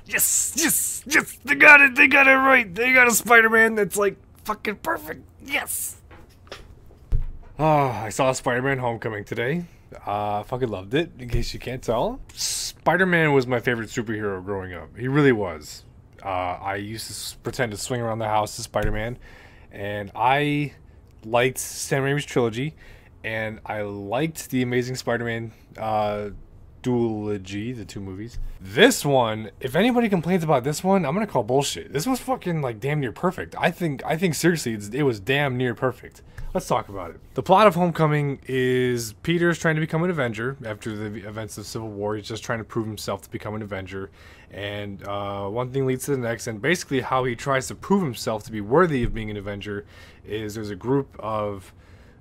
Yes, yes, yes. They got it. They got it right. They got a Spider-Man that's like fucking perfect. Yes. Oh, I saw Spider-Man Homecoming today. Fucking loved it, in case you can't tell. Spider-Man was my favorite superhero growing up. He really was. I used to pretend to swing around the house as Spider-Man, and I liked Sam Raimi's trilogy, and I liked the Amazing Spider-Man duology, the two movies. This one, if anybody complains about this one, I'm gonna call bullshit. This was fucking like damn near perfect. I think seriously, it was damn near perfect. Let's talk about it. The plot of Homecoming is Peter's trying to become an Avenger after the events of Civil War. He's just trying to prove himself to become an Avenger, and one thing leads to the next. And basically, how he tries to prove himself to be worthy of being an Avenger is there's a group of,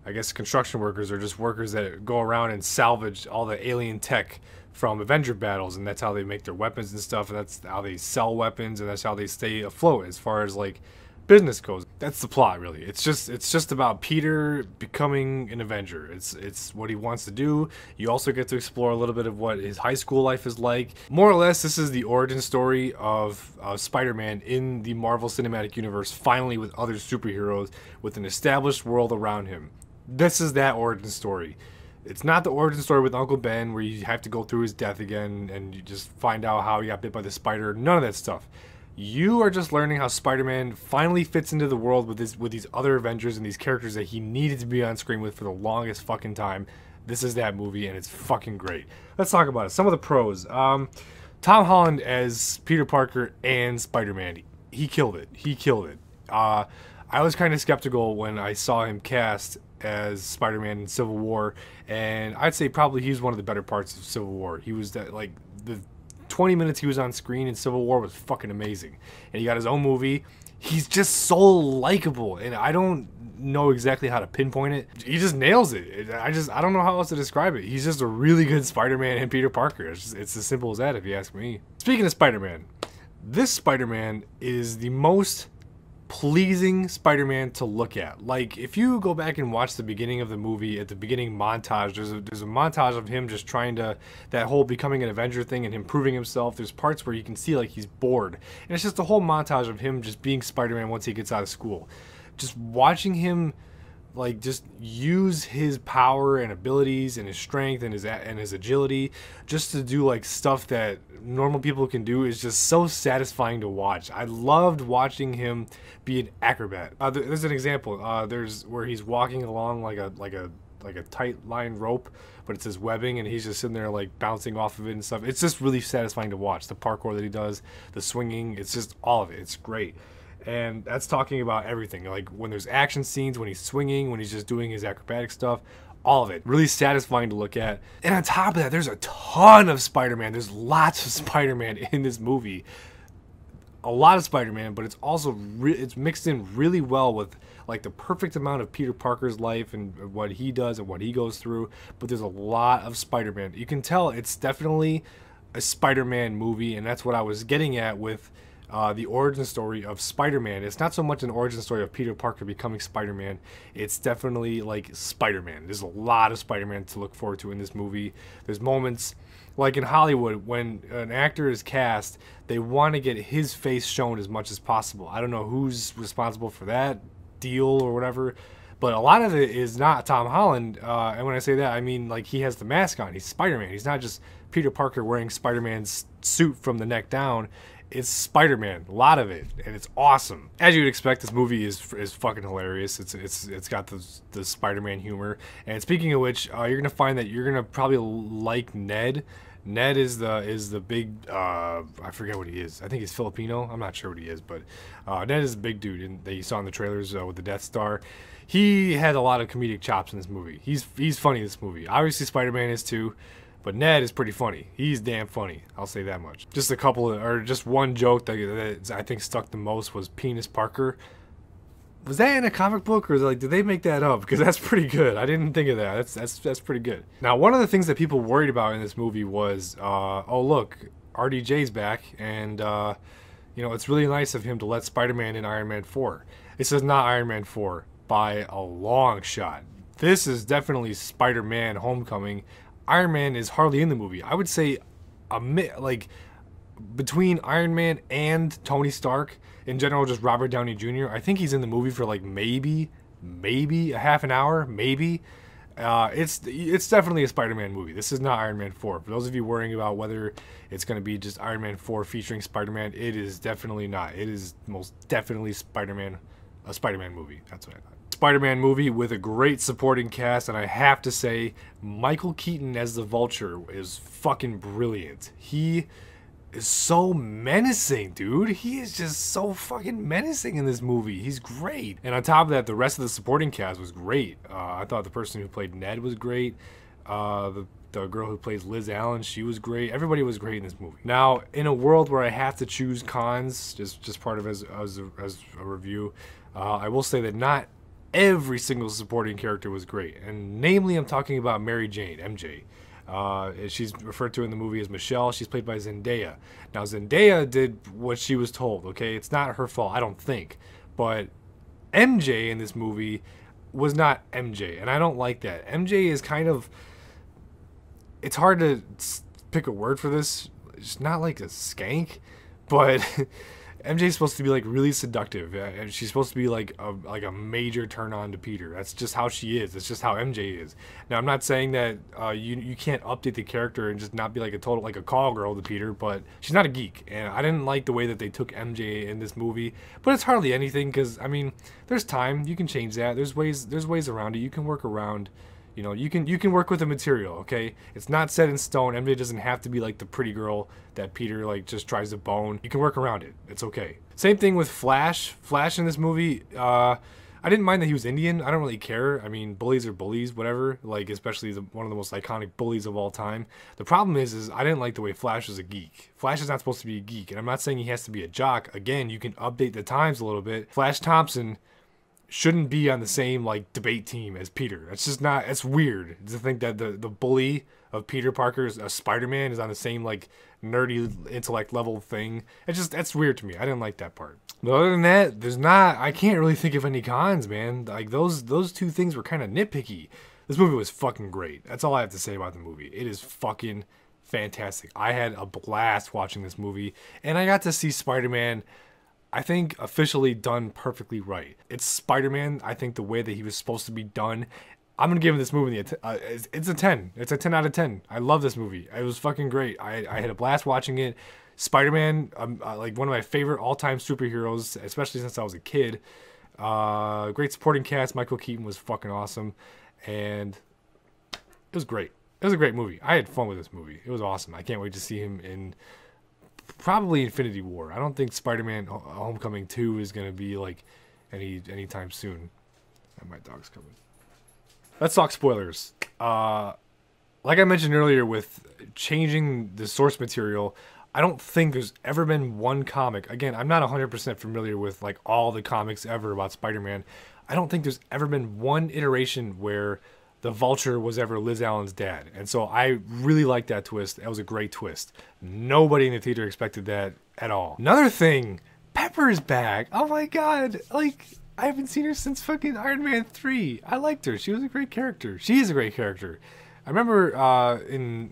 I guess, construction workers or just workers that go around and salvage all the alien tech from Avenger battles, and that's how they make their weapons and stuff, and that's how they sell weapons, and that's how they stay afloat as far as like business goes. That's the plot, really. It's just about Peter becoming an Avenger. It's what he wants to do. You also get to explore a little bit of what his high school life is like. More or less, this is the origin story of Spider-Man in the Marvel Cinematic Universe, finally with other superheroes, with an established world around him. This is that origin story. It's not the origin story with Uncle Ben where you have to go through his death again and you just find out how he got bit by the spider. None of that stuff. You are just learning how Spider-Man finally fits into the world with these other Avengers and these characters that he needed to be on screen with for the longest fucking time. This is that movie, and it's fucking great. Let's talk about it. Some of the pros. Tom Holland as Peter Parker and Spider-Man. He killed it. He killed it. I was kind of skeptical when I saw him cast as Spider-Man in Civil War, and I'd say probably he's one of the better parts of Civil War. He was that, like, the 20 minutes he was on screen in Civil War was fucking amazing. And he got his own movie. He's just so likable, and I don't know exactly how to pinpoint it. He just nails it. I don't know how else to describe it. He's just a really good Spider-Man and Peter Parker. It's as simple as that, if you ask me. Speaking of Spider-Man, this Spider-Man is the most pleasing Spider-Man to look at. Like, if you go back and watch the beginning of the movie, at the beginning montage, there's a montage of him just trying to, that whole becoming an Avenger thing and him proving himself. There's parts where you can see like he's bored, and it's just a whole montage of him just being Spider-Man once he gets out of school. Just watching him like just use his power and abilities and his strength and his agility just to do like stuff that normal people can do is just so satisfying to watch. I loved watching him be an acrobat. There's an example. There's where he's walking along like a tight line rope, but it says webbing, and he's just sitting there like bouncing off of it and stuff. It's just really satisfying to watch. The parkour that he does, the swinging, it's just all of it. It's great. And that's talking about everything, like when there's action scenes, when he's swinging, when he's just doing his acrobatic stuff, all of it. Really satisfying to look at. And on top of that, there's a ton of Spider-Man. There's lots of Spider-Man in this movie. A lot of Spider-Man, but it's also it's mixed in really well with like the perfect amount of Peter Parker's life and what he does and what he goes through. But there's a lot of Spider-Man. You can tell it's definitely a Spider-Man movie, and that's what I was getting at with the origin story of Spider-Man. It's not so much an origin story of Peter Parker becoming Spider-Man. It's definitely like Spider-Man. There's a lot of Spider-Man to look forward to in this movie. There's moments like in Hollywood when an actor is cast, they want to get his face shown as much as possible. I don't know who's responsible for that deal or whatever, but a lot of it is not Tom Holland. And when I say that, I mean like he has the mask on. He's Spider-Man. He's not just Peter Parker wearing Spider-Man's suit from the neck down. It's Spider-Man, a lot of it, and it's awesome. As you'd expect, this movie is fucking hilarious. It's got the Spider-Man humor. And speaking of which, you're gonna find that you're gonna probably like Ned. Ned is the big I forget what he is. I think he's Filipino. I'm not sure what he is, but Ned is a big dude that you saw in the trailers with the Death Star. He had a lot of comedic chops in this movie. He's funny in this movie. Obviously, Spider-Man is too. But Ned is pretty funny. He's damn funny. I'll say that much. Just a couple of, or just one joke that I think stuck the most was Penis Parker. Was that in a comic book, or like did they make that up? Because that's pretty good. I didn't think of that. That's pretty good. Now, one of the things that people worried about in this movie was, oh look, RDJ's back, and you know, it's really nice of him to let Spider-Man in Iron Man 4. This is not Iron Man 4 by a long shot. This is definitely Spider-Man Homecoming. Iron Man is hardly in the movie. I would say like between Iron Man and Tony Stark, in general, just Robert Downey Jr., I think he's in the movie for like maybe a half an hour, maybe. It's definitely a Spider-Man movie. This is not Iron Man 4. For those of you worrying about whether it's going to be just Iron Man 4 featuring Spider-Man, it is definitely not. It is most definitely Spider-Man, a Spider-Man movie. That's what I thought. Spider-Man movie with a great supporting cast, and I have to say, Michael Keaton as the Vulture is fucking brilliant. He is so menacing, dude. He is just so fucking menacing in this movie. He's great. And on top of that, the rest of the supporting cast was great. I thought the person who played Ned was great. The girl who plays Liz Allen, she was great. Everybody was great in this movie. Now, in a world where I have to choose cons, just part of as a review, I will say that not every single supporting character was great. And namely, I'm talking about Mary Jane, MJ. She's referred to in the movie as Michelle. She's played by Zendaya. Now, Zendaya did what she was told, okay? It's not her fault, I don't think. But MJ in this movie was not MJ, and I don't like that. MJ is kind of... It's hard to pick a word for this. It's not like a skank, but... MJ is supposed to be like really seductive, and she's supposed to be like a major turn on to Peter. That's just how she is. That's just how MJ is. Now, I'm not saying that you can't update the character and just not be like a total like a call girl to Peter, but she's not a geek, and I didn't like the way that they took MJ in this movie. But it's hardly anything, because I mean, there's time. You can change that. There's ways around it. You can work around. You know, you can work with the material, okay? It's not set in stone. MJ doesn't have to be like the pretty girl that Peter like just tries to bone. You can work around it. It's okay. Same thing with Flash. Flash in this movie, I didn't mind that he was Indian. I don't really care. I mean, bullies are bullies, whatever. Like, especially one of the most iconic bullies of all time. The problem is I didn't like the way Flash was a geek. Flash is not supposed to be a geek, and I'm not saying he has to be a jock. Again, you can update the times a little bit. Flash Thompson shouldn't be on the same like debate team as Peter. It's just not. It's weird to think that the bully of Peter Parker's Spider-Man is on the same like nerdy intellect level thing. That's weird to me. I didn't like that part. But other than that, there's not. I can't really think of any cons, man. Like those two things were kind of nitpicky. This movie was fucking great. That's all I have to say about the movie. It is fucking fantastic. I had a blast watching this movie, and I got to see Spider-Man, I think, officially done perfectly right. It's Spider-Man, I think, the way that he was supposed to be done. I'm going to give this movie it's a 10. It's a 10 out of 10. I love this movie. It was fucking great. I had a blast watching it. Spider-Man, like one of my favorite all-time superheroes, especially since I was a kid. Great supporting cast. Michael Keaton was fucking awesome. And it was great. It was a great movie. I had fun with this movie. It was awesome. I can't wait to see him in... probably Infinity War. I don't think Spider-Man Homecoming 2 is going to be like anytime soon. And my dog's coming. Let's talk spoilers. Like I mentioned earlier with changing the source material, I don't think there's ever been one comic. Again, I'm not 100% familiar with like all the comics ever about Spider-Man. I don't think there's ever been one iteration where the Vulture was ever Liz Allen's dad. And so I really liked that twist. That was a great twist. Nobody in the theater expected that at all. Another thing, Pepper is back. Oh my god. Like, I haven't seen her since fucking Iron Man 3. I liked her. She was a great character. She is a great character. I remember in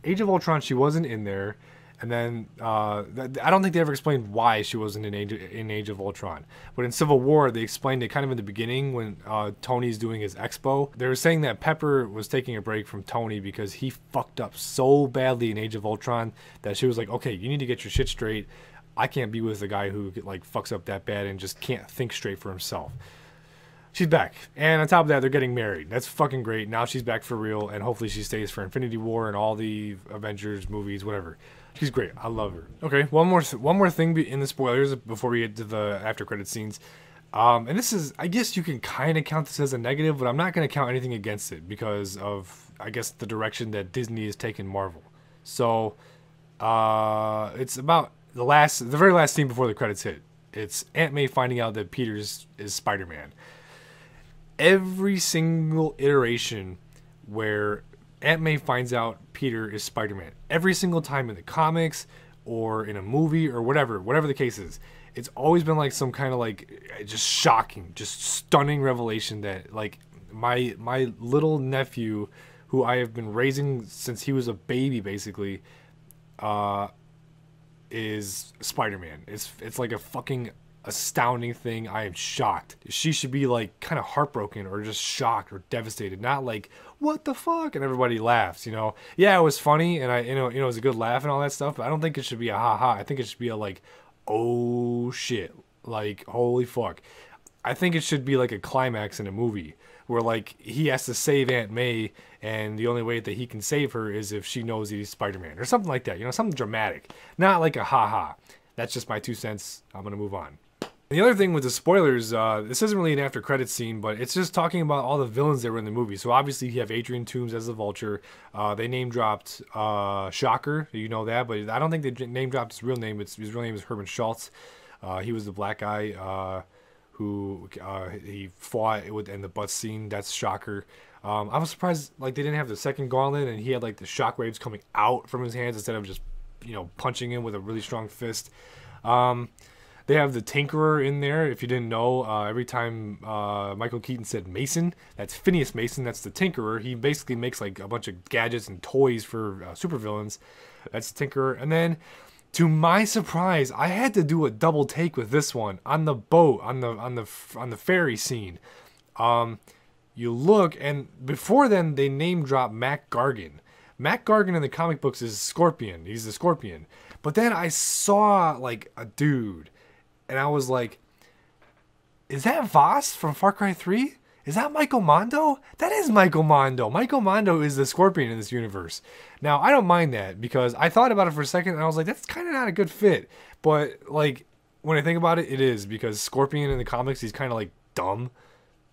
Age of Ultron, she wasn't in there. And then, I don't think they ever explained why she wasn't in Age of Ultron. But in Civil War, they explained it kind of in the beginning when Tony's doing his expo. They were saying that Pepper was taking a break from Tony because he fucked up so badly in Age of Ultron that she was like, okay, you need to get your shit straight. I can't be with a guy who like fucks up that bad and just can't think straight for himself. She's back. And on top of that, they're getting married. That's fucking great. Now she's back for real, and hopefully she stays for Infinity War and all the Avengers movies, whatever. She's great. I love her. Okay, one more thing in the spoilers before we get to the after credit scenes. And this is, I guess you can kind of count this as a negative, but I'm not going to count anything against it because of, I guess, the direction that Disney has taken Marvel. So, it's about the very last scene before the credits hit. It's Aunt May finding out that Peter is Spider-Man. Every single iteration where Aunt May finds out Peter is Spider-Man, every single time in the comics or in a movie or whatever the case is, it's always been like some kind of like just shocking, just stunning revelation that like my little nephew, who I have been raising since he was a baby basically, is Spider-Man. It's like a fucking astounding thing. I am shocked. She should be like kind of heartbroken or just shocked or devastated, not like what the fuck and everybody laughs, you know. Yeah, it was funny and it was a good laugh and all that stuff, but I don't think it should be a ha ha. I think it should be a like, oh shit, like holy fuck. I think it should be like a climax in a movie where like he has to save Aunt May and the only way that he can save her is if she knows he's Spider-Man or something like that, you know, something dramatic, not like a ha ha. That's just my 2 cents. I'm gonna move on. And the other thing with the spoilers, this isn't really an after credits scene, but it's just talking about all the villains that were in the movie. So obviously you have Adrian Toomes as the Vulture. They name dropped Shocker, you know that, but I don't think they name dropped his real name. His real name is Herman Schultz. He was the black guy who he fought in the bus scene. That's Shocker. I was surprised like they didn't have the second gauntlet and he had like the shockwaves coming out from his hands instead of just, you know, punching him with a really strong fist. They have the Tinkerer in there. If you didn't know, every time Michael Keaton said Mason, that's Phineas Mason. That's the Tinkerer. He basically makes like a bunch of gadgets and toys for supervillains. That's the Tinkerer. And then, to my surprise, I had to do a double take with this one on the boat, on the ferry scene. You look, and before then, they name drop Mac Gargan. Mac Gargan in the comic books is Scorpion. He's the Scorpion. But then I saw like a dude. And I was like, is that Voss from Far Cry 3? Is that Michael Mondo? That is Michael Mondo. Michael Mondo is the Scorpion in this universe. Now, I don't mind that because I thought about it for a second and I was like, that's kind of not a good fit. But, like, when I think about it, it is because Scorpion in the comics, he's kind of, like, dumb.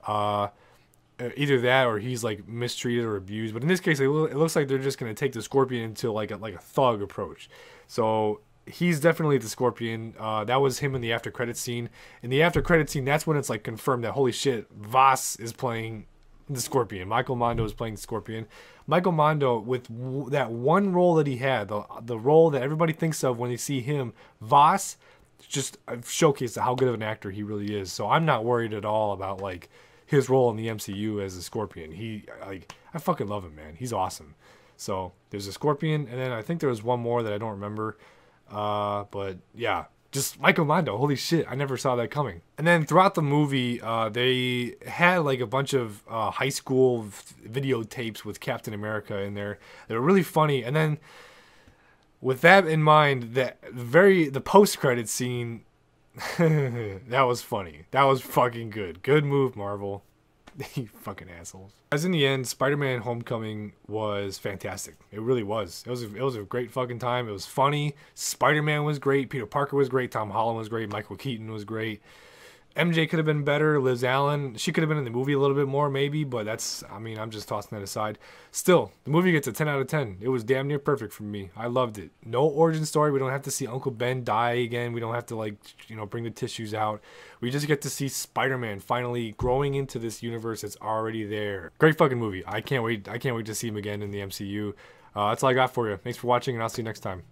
Either that or he's, like, mistreated or abused. But in this case, it looks like they're just going to take the Scorpion into, like a thug approach. So he's definitely the Scorpion. That was him in the after credit scene. In the after credit scene, that's when it's like confirmed that holy shit, Voss is playing the Scorpion. Michael Mondo is playing the Scorpion. Michael Mondo, with that one role that he had, the role that everybody thinks of when they see him, Voss, just showcased how good of an actor he really is. So I'm not worried at all about like his role in the MCU as a Scorpion. I fucking love him, man. He's awesome. So there's a Scorpion, and then I think there was one more that I don't remember. But yeah, just Michael Mondo. Holy shit, I never saw that coming. And then throughout the movie, they had like a bunch of high school videotapes with Captain America in there. They were really funny. And then with that in mind, the post-credit scene, that was funny. That was fucking good. Good move, Marvel. You fucking assholes. As in the end, Spider-Man Homecoming was fantastic. It really was. It was a great fucking time. It was funny. Spider-Man was great. Peter Parker was great. Tom Holland was great. Michael Keaton was great. MJ could have been better. Liz Allen, she could have been in the movie a little bit more maybe, but I'm just tossing that aside. Still, the movie gets a 10 out of 10. It was damn near perfect for me. I loved it. No origin story. We don't have to see Uncle Ben die again. We don't have to bring the tissues out. We just get to see Spider-Man finally growing into this universe that's already there. Great fucking movie. I can't wait to see him again in the MCU. That's all I got for you. Thanks for watching and I'll see you next time.